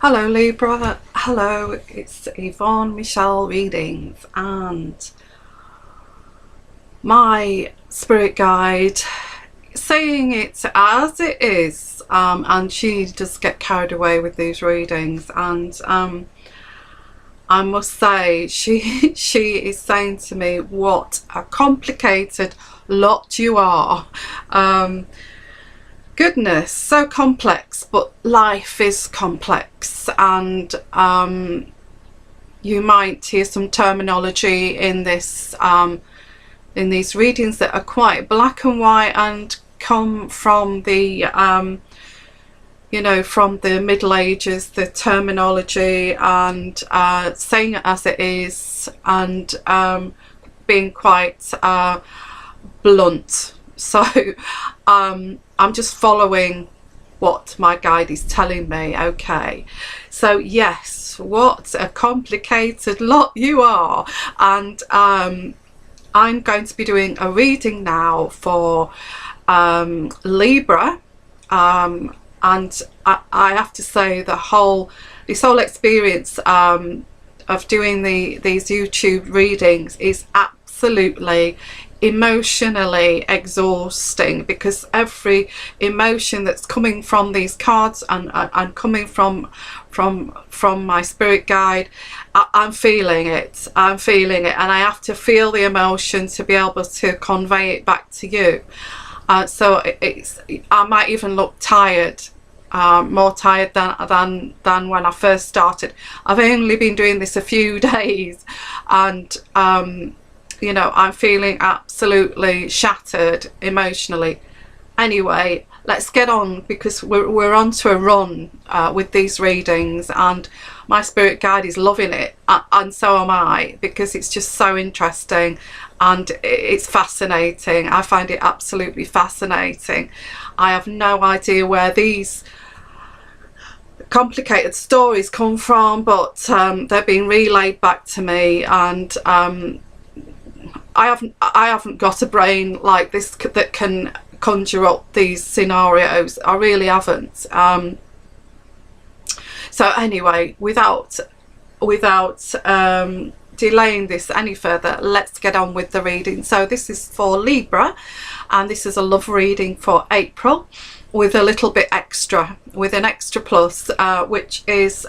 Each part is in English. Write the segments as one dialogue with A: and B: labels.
A: Hello Libra, hello, it's Yvonne Michelle readings, and my spirit guide saying it as it is, and she does get carried away with these readings, and I must say she is saying to me, what a complicated lot you are. Goodness, so complex, but life is complex, and you might hear some terminology in this in these readings that are quite black and white and come from the you know, from the Middle Ages, the terminology, and saying it as it is, and being quite blunt. So I'm just following what my guide is telling me. Okay, so yes, what a complicated lot you are, and I'm going to be doing a reading now for Libra, and I have to say this whole experience of doing these YouTube readings is absolutely emotionally exhausting, because every emotion that's coming from these cards and coming from my spirit guide, I'm feeling it, and I have to feel the emotion to be able to convey it back to you. So I might even look tired, more tired than when I first started. I've only been doing this a few days, and you know, I'm feeling absolutely shattered emotionally. Anyway, let's get on, because we're on to a run with these readings, and my spirit guide is loving it, and so am I, because it's just so interesting and it's fascinating. I find it absolutely fascinating. I have no idea where these complicated stories come from, but they're being relayed back to me, and I haven't got a brain like this that can conjure up these scenarios. I really haven't. So anyway, without delaying this any further, let's get on with the reading. So this is for Libra, and this is a love reading for April, with a little bit extra, with an extra plus, which is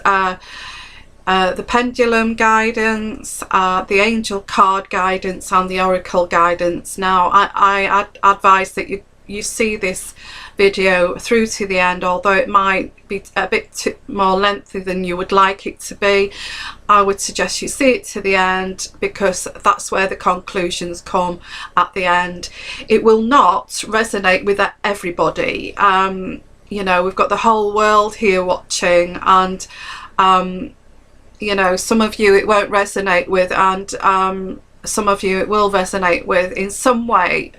A: the pendulum guidance, the angel card guidance, and the oracle guidance. Now I advise that you see this video through to the end, although it might be a bit more lengthy than you would like it to be. I would suggest you see it to the end, because that's where the conclusions come at the end. It will not resonate with everybody. You know, we've got the whole world here watching, and you know, some of you it won't resonate with, and some of you it will resonate with in some way.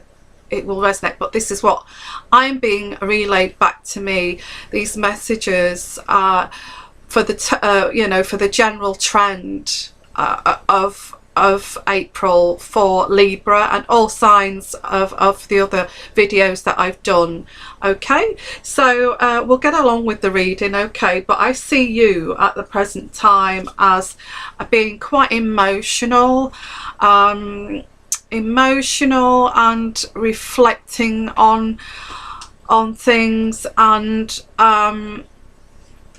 A: It will resonate, but this is what I'm being relayed back to me. These messages for the you know, for the general trend of April for Libra, and all signs of the other videos that I've done. Okay, so we'll get along with the reading. Okay, but I see you at the present time as being quite emotional, and reflecting on things, and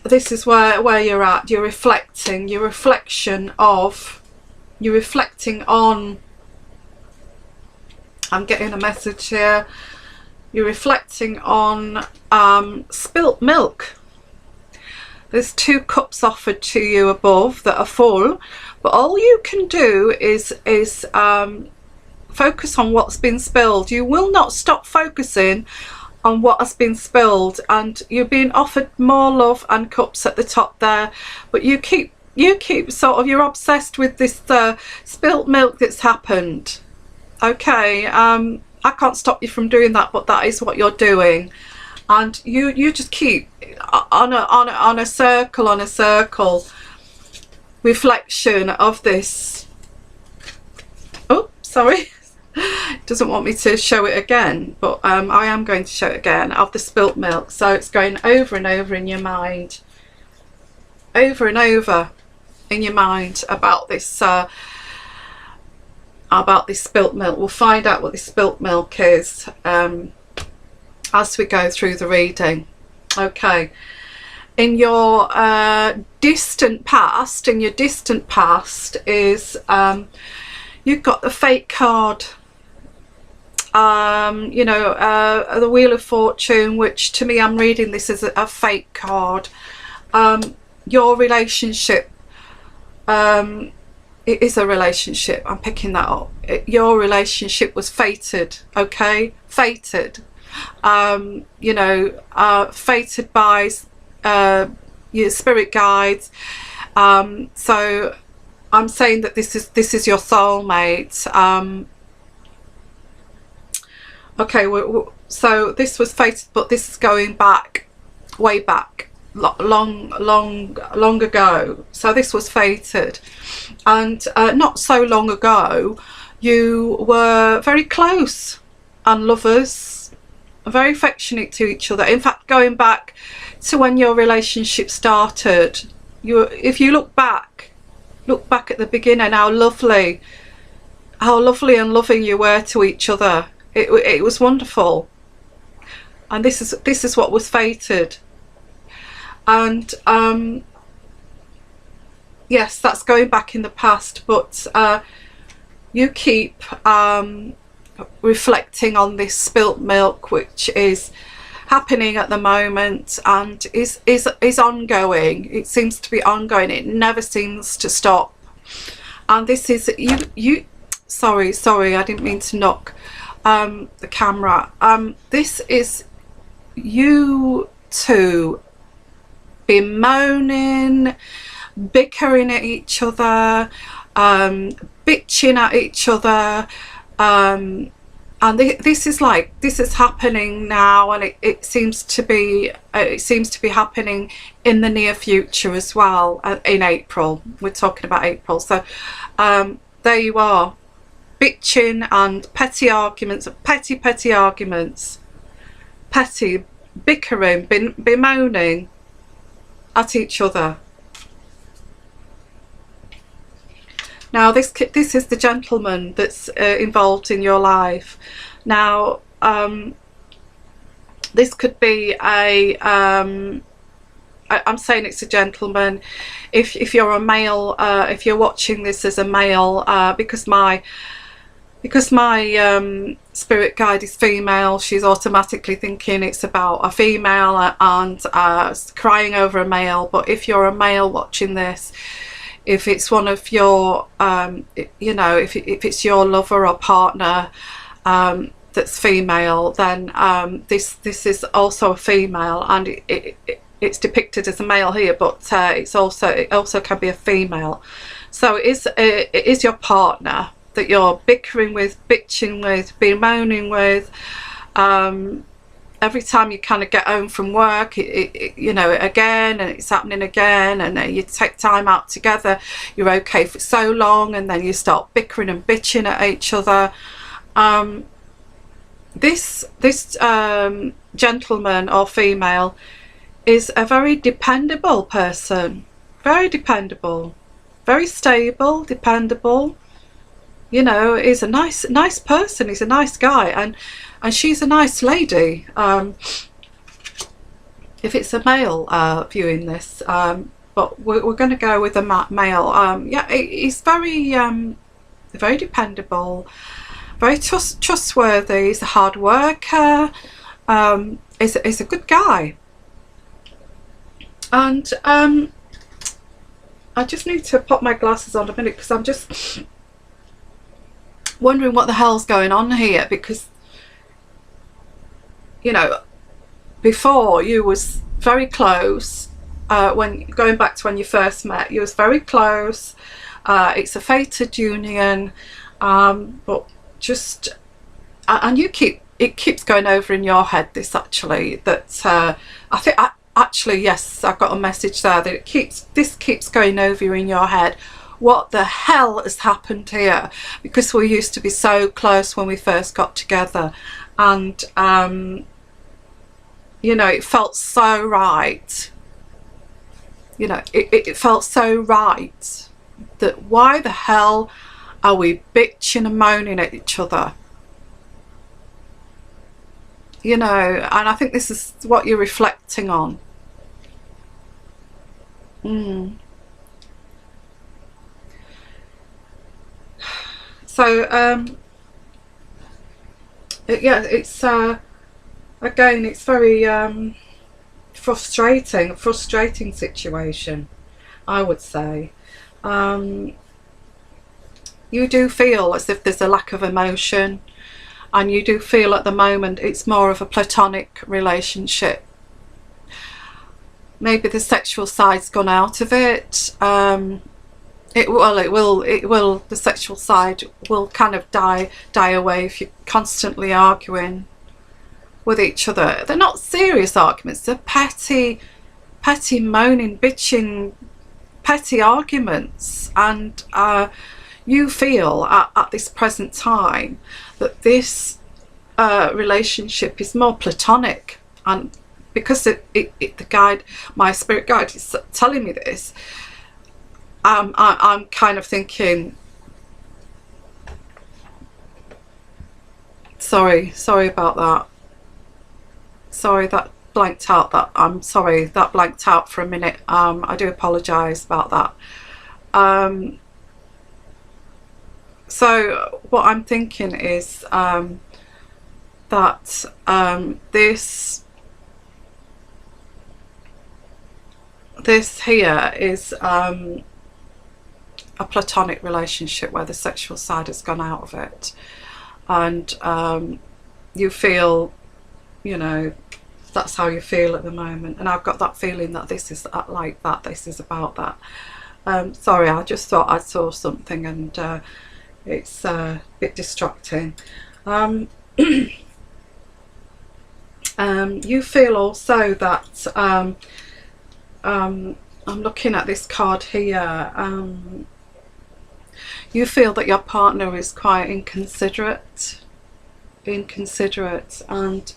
A: this is where you're at. You're reflecting on, I'm getting a message here, you're reflecting on spilt milk. There's 2 cups offered to you above that are full, but all you can do is focus on what's been spilled. You will not stop focusing on what has been spilled, and you're being offered more love and cups at the top there, but you keep sort of, you're obsessed with this spilt milk that's happened. Okay, I can't stop you from doing that, but that is what you're doing, and you just keep on a circle reflection of this. Oh, sorry. It doesn't want me to show it again, but I am going to show it again, of the spilt milk. So it's going over and over in your mind. over and over in your mind about this spilt milk. We'll find out what this spilt milk is as we go through the reading. Okay, in your distant past, is you've got the Fate card, you know, the Wheel of Fortune, which to me, I'm reading this as a Fate card. Your relationship, it is a relationship, I'm picking that up. Your relationship was fated, okay? Fated. You know, fated by your spirit guides. So I'm saying that this is your soulmate. Okay, so this was fated, but this is going back, way back, long ago. So this was fated, and not so long ago you were very close and lovers, very affectionate to each other. In fact, going back to when your relationship started, if you look back at the beginning, how lovely and loving you were to each other. It was wonderful, and this is what was fated. And yes, that's going back in the past, but you keep reflecting on this spilt milk, which is happening at the moment and is ongoing. It seems to be ongoing. It never seems to stop. And this is you sorry, I didn't mean to knock the camera. This is you two bemoaning, bickering at each other, bitching at each other, and this is happening now, and it seems to be happening in the near future as well. In April, we're talking about April. So there you are, bitching and petty arguments, petty arguments, petty bickering, bemoaning at each other. Now this is the gentleman that's involved in your life. Now this could be a I'm saying it's a gentleman. If you're a male, if you're watching this as a male, because my spirit guide is female, she's automatically thinking it's about a female and crying over a male. But if you're a male watching this, if it's one of your you know, if it's your lover or partner that's female, then this is also a female, and it's depicted as a male here, but it also can be a female. So it is your partner that you're bickering with, bitching with, bemoaning with. Every time you kind of get home from work, you know, again, and it's happening again, and then you take time out together, you're okay for so long, and then you start bickering and bitching at each other. This gentleman or female is a very dependable person, very dependable, very stable, dependable. You know, is a nice person. He's a nice guy, and she's a nice lady. If it's a male viewing this, but we're going to go with a male. Yeah, he's very dependable, very trustworthy. He's a hard worker. He's a good guy, and I just need to pop my glasses on a minute, because I'm just wondering what the hell's going on here. Because, you know, before you was very close, when going back to when you first met, you was very close. It's a fated union, but just and it keeps going over in your head, this actually, that I think actually, yes, I got a message there that this keeps going over in your head. What the hell has happened here? Because we used to be so close when we first got together, and you know, it felt so right. You know, it felt so right that why the hell are we bitching and moaning at each other? You know, and I think this is what you're reflecting on. So yeah, it's again, it's very frustrating situation, I would say. You do feel as if there's a lack of emotion, and you do feel at the moment it's more of a platonic relationship. Maybe the sexual side's gone out of it. It will. The sexual side will kind of die away if you're constantly arguing with each other. They're not serious arguments. They're petty, moaning, bitching, petty arguments. And you feel at this present time that this relationship is more platonic, and because the guide, my spirit guide, is telling me this. I'm kind of thinking, sorry about that. Sorry, that blanked out. I'm sorry, that blanked out for a minute. I do apologise about that. So what I'm thinking is that this here is a platonic relationship where the sexual side has gone out of it, and you feel, you know, that's how you feel at the moment. And I've got that feeling that this is like that, this is about that. Sorry, I just thought I saw something, and it's a bit distracting. You feel also that I'm looking at this card here. You feel that your partner is quite inconsiderate and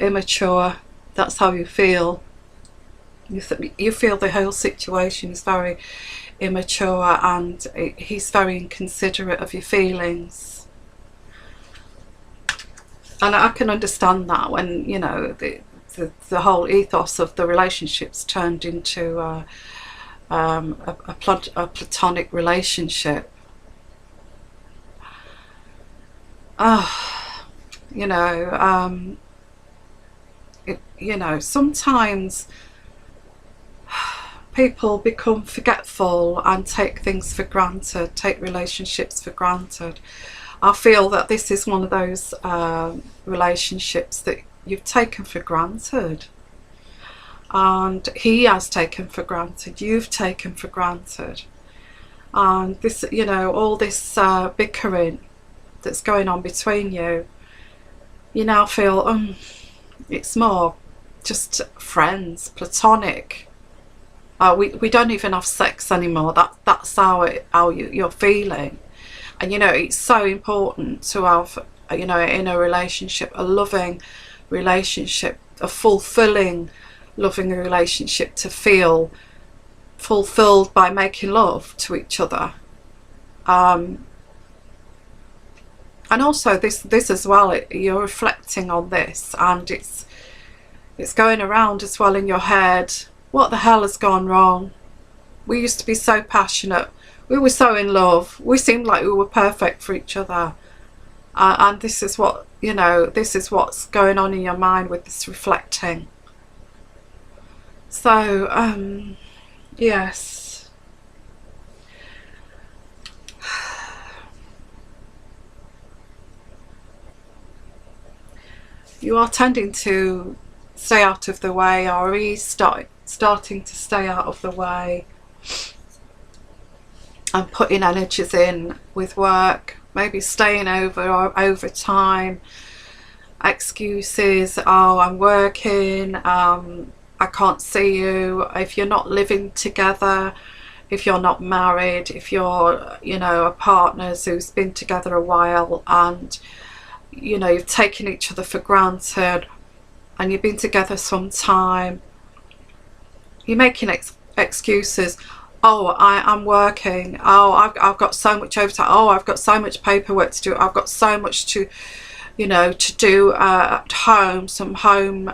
A: immature. That's how you feel. You feel the whole situation is very immature, and he's very inconsiderate of your feelings. And I can understand that when, you know, the whole ethos of the relationship's turned into a platonic relationship. You know, you know, sometimes people become forgetful and take things for granted, take relationships for granted. I feel that this is one of those relationships that you've taken for granted, and he has taken for granted, you've taken for granted, and this, you know, all this bickering that's going on between you, you now feel it's more just friends, platonic. We don't even have sex anymore. That's how you're feeling. And, you know, it's so important to have, you know, in a relationship, a loving relationship, a fulfilling, loving relationship, to feel fulfilled by making love to each other. And also this as well, you're reflecting on this, and it's going around as well in your head. What the hell has gone wrong? We used to be so passionate. We were so in love. We seemed like we were perfect for each other. And this is what, you know, this is what's going on in your mind with this reflecting. So, yes. You are tending to stay out of the way, or he's starting to stay out of the way, and putting energies in with work, maybe staying over or overtime, excuses, oh, I'm working, I can't see you. If you're not living together, if you're not married, if you're, you know, a partner who's been together a while, and, you know, you've taken each other for granted, and you've been together some time, you're making excuses. Oh, I'm working. Oh, I've got so much overtime. Oh, I've got so much paperwork to do. I've got so much to, you know, to do at home, some home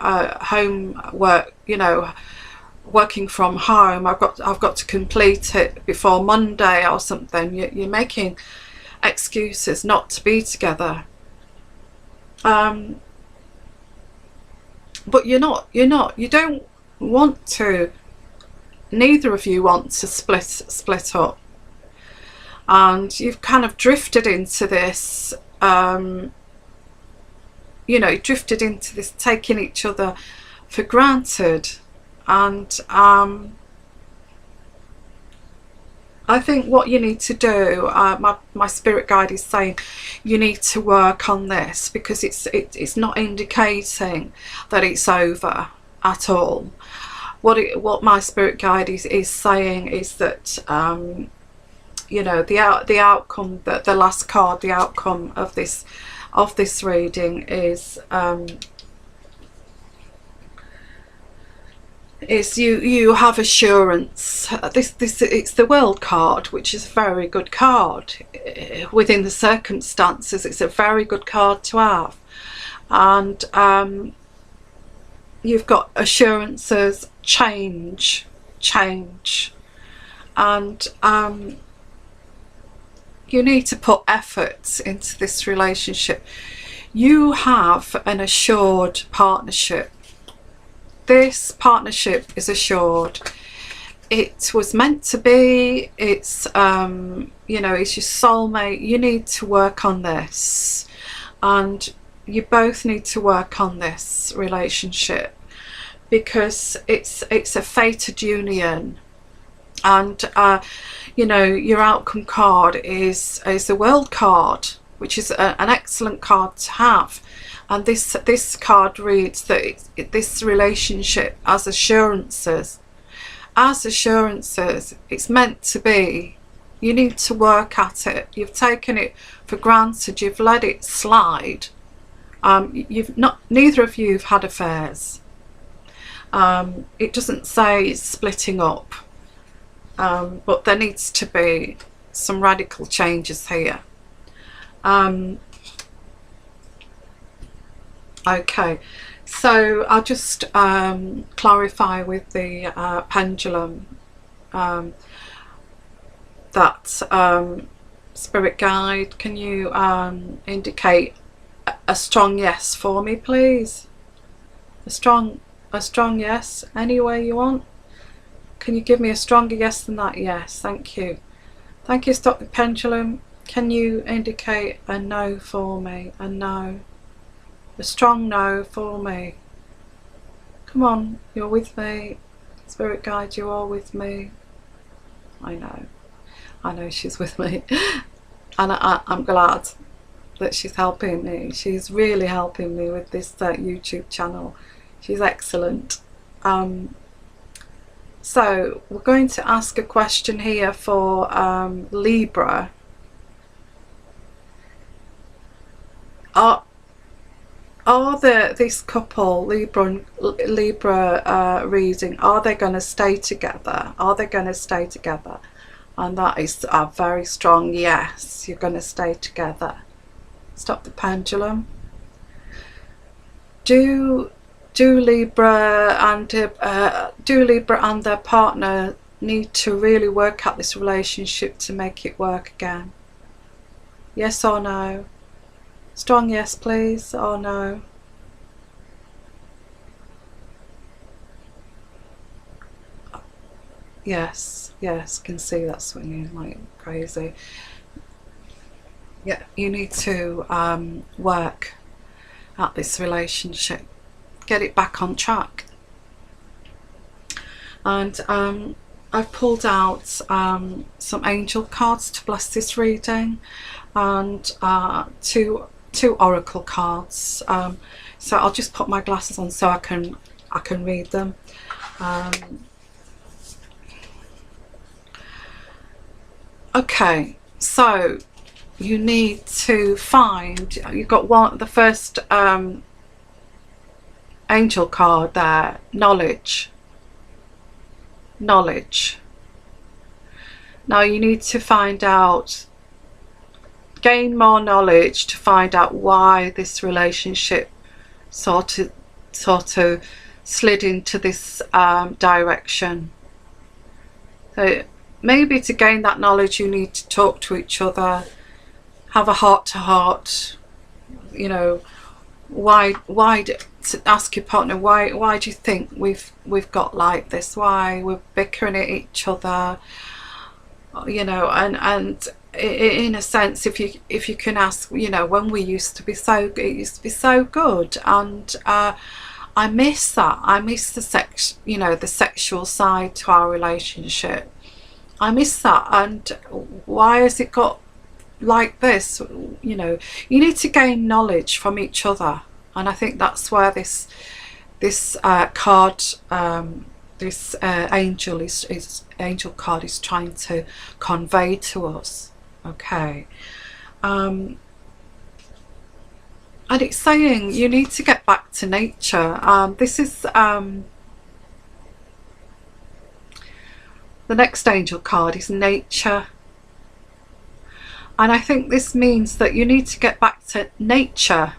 A: work, you know, working from home. I've got to complete it before Monday or something. You're making excuses not to be together. But you don't want to, neither of you want to split up, and you've kind of drifted into this, you know, drifted into this taking each other for granted. And I think what you need to do, my spirit guide is saying you need to work on this, because it's not indicating that it's over at all. What my spirit guide is saying is that you know, the outcome, the last card, the outcome of this reading is you have assurance. It's the World card, which is a very good card within the circumstances. It's a very good card to have, and you've got assurances, change, and you need to put effort into this relationship. You have an assured partnership. This partnership is assured. It was meant to be. It's you know, it's your soulmate. You need to work on this, and you both need to work on this relationship, because it's a fated union. And you know, your outcome card is the World card, which is an excellent card to have. And this card reads that this relationship as assurances. It's meant to be. You need to work at it. You've taken it for granted. You've let it slide. Neither of you have had affairs. It doesn't say it's splitting up, but there needs to be some radical changes here. Okay, so I'll just clarify with the pendulum that spirit guide, can you indicate a strong yes for me, please? A strong yes, any way you want. Can you give me a stronger yes than that? Yes, thank you. Thank you. Stop the pendulum. Can you indicate a no for me? A no. A strong no for me. Come on, you're with me. Spirit guide, you are with me. I know she's with me. And I'm glad that she's helping me. She's really helping me with this YouTube channel. She's excellent. So we're going to ask a question here for Libra. This couple, Libra reading, are they going to stay together? Are they going to stay together? And that is a very strong yes. You're going to stay together. Stop the pendulum. Do Libra and their partner need to really work at this relationship to make it work again? Yes or no? Strong yes, please, or no? Yes, can see that swinging like crazy. Yeah, you need to work at this relationship, get it back on track. And I've pulled out some angel cards to bless this reading, and two oracle cards. So I'll just put my glasses on so I can read them. Okay, so you need to find, you've got the first angel card there, knowledge. knowledge. Now you need to find out, gain more knowledge to find out why this relationship sort of slid into this direction. So maybe to gain that knowledge you need to talk to each other, have a heart-to-heart, you know, to ask your partner, why do you think we've got like this, why we're bickering at each other, you know, and in a sense, if you can ask, you know, when it used to be so good, and I miss that. I miss the the sexual side to our relationship. I miss that, and why has it got like this? You know, you need to gain knowledge from each other, and I think that's where this card, this angel card is trying to convey to us. Okay, and it's saying you need to get back to nature. This is the next angel card is nature, and I think this means that you need to get back to nature,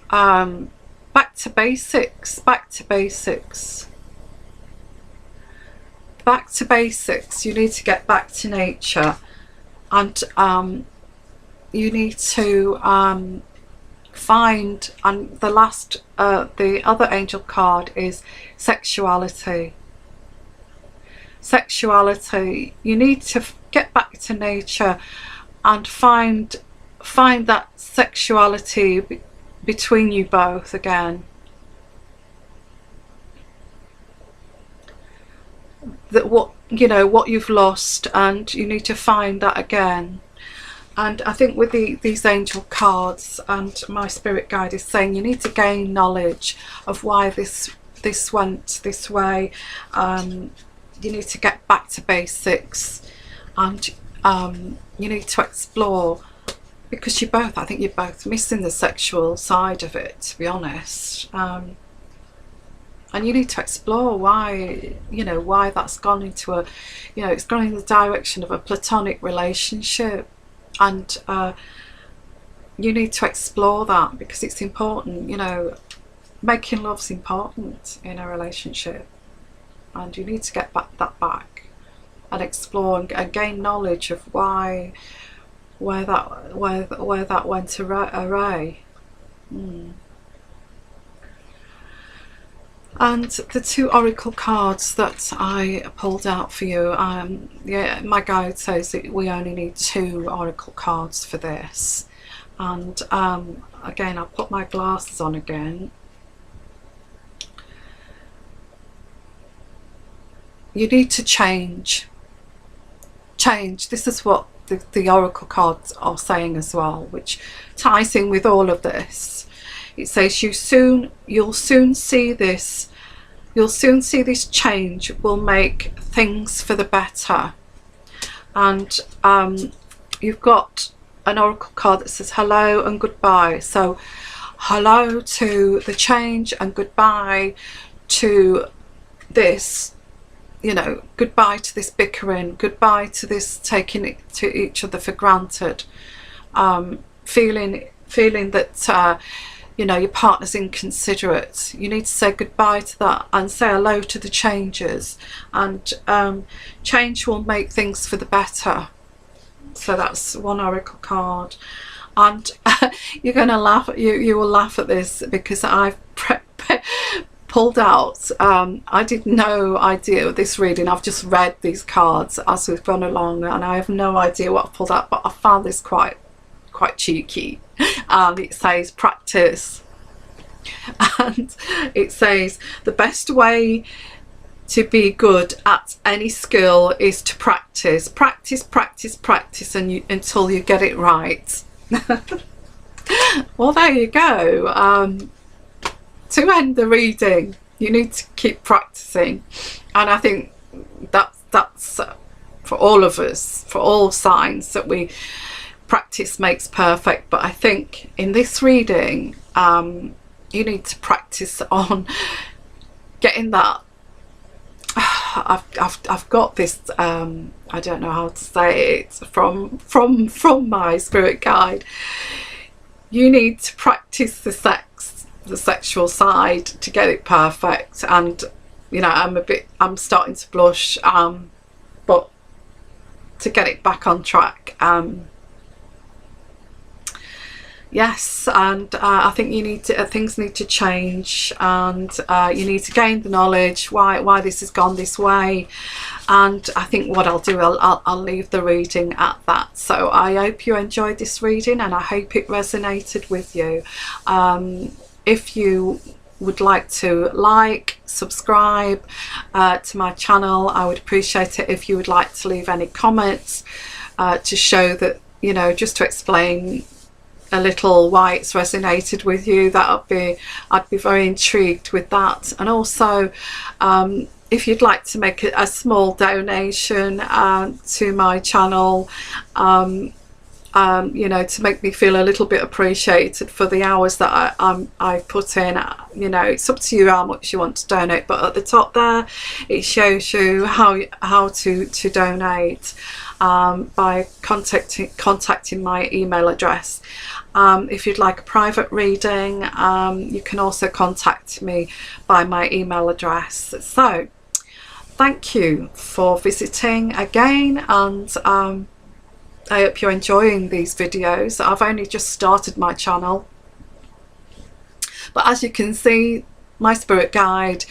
A: back to basics, back to basics. Back to basics. You need to get back to nature, and you need to find, and the other angel card is sexuality. Sexuality. You need to get back to nature and find that sexuality between you both again. That what you've lost, and you need to find that again. And I think with these angel cards, and my spirit guide is saying you need to gain knowledge of why this went this way. You need to get back to basics, and you need to explore, because I think you're both missing the sexual side of it, to be honest. And you need to explore why that's gone into it's gone in the direction of a platonic relationship, and you need to explore that, because it's important. Making love's important in a relationship, and you need to get that back and explore and gain knowledge of where that went awry. And the two oracle cards that I pulled out for you, my guide says that we only need 2 oracle cards for this. And again, I'll put my glasses on again. You need to change. This is what the oracle cards are saying as well, which ties in with all of this. It says you'll soon see this. You'll soon see this change will make things for the better. And you've got an oracle card that says hello and goodbye. So hello to the change, and goodbye to this. Goodbye to this bickering. Goodbye to this taking it to each other for granted. Feeling that your partner's inconsiderate. You need to say goodbye to that and say hello to the changes, and change will make things for the better. So that's one oracle card. And you're going to laugh. You will laugh at this, because I've pulled out, I did no idea of this reading. I've just read these cards as we've gone along, and I have no idea what I've pulled out, but I found this quite cheeky. And it says practice, and it says the best way to be good at any skill is to practice, until you get it right. Well, there you go. To end the reading, you need to keep practicing, and I think that's for all of us, for all signs, that practice makes perfect. But I think in this reading, you need to practice on getting that I've got this, I don't know how to say it, from my spirit guide. You need to practice the sexual side to get it perfect. And you know, I'm starting to blush, but to get it back on track, yes. And I think you need to, things need to change, and you need to gain the knowledge why this has gone this way. And I think what I'll do, I'll leave the reading at that. So I hope you enjoyed this reading, and I hope it resonated with you. If you would like to subscribe to my channel, I would appreciate it if you would like to leave any comments to show that, you know, just to explain a little why it's resonated with you. I'd be very intrigued with that. And also, if you'd like to make a small donation to my channel, you know, to make me feel a little bit appreciated for the hours that I put in. You know, it's up to you how much you want to donate, but at the top there it shows you how to donate by contacting my email address. If you'd like a private reading, you can also contact me by my email address. So thank you for visiting again, and I hope you're enjoying these videos. I've only just started my channel, but as you can see, my spirit guide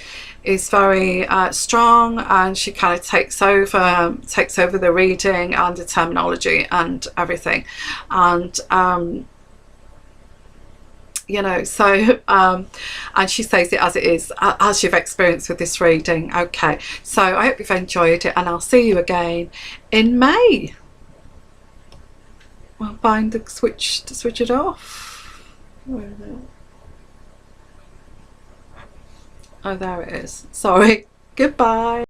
A: is very strong, and she kind of takes over the reading and the terminology and everything. And you know, so and she says it as it is, as you've experienced with this reading. Okay, so I hope you've enjoyed it, and I'll see you again in May. I'll find the switch to switch it off. Where is it? Oh, there it is. Sorry. Goodbye.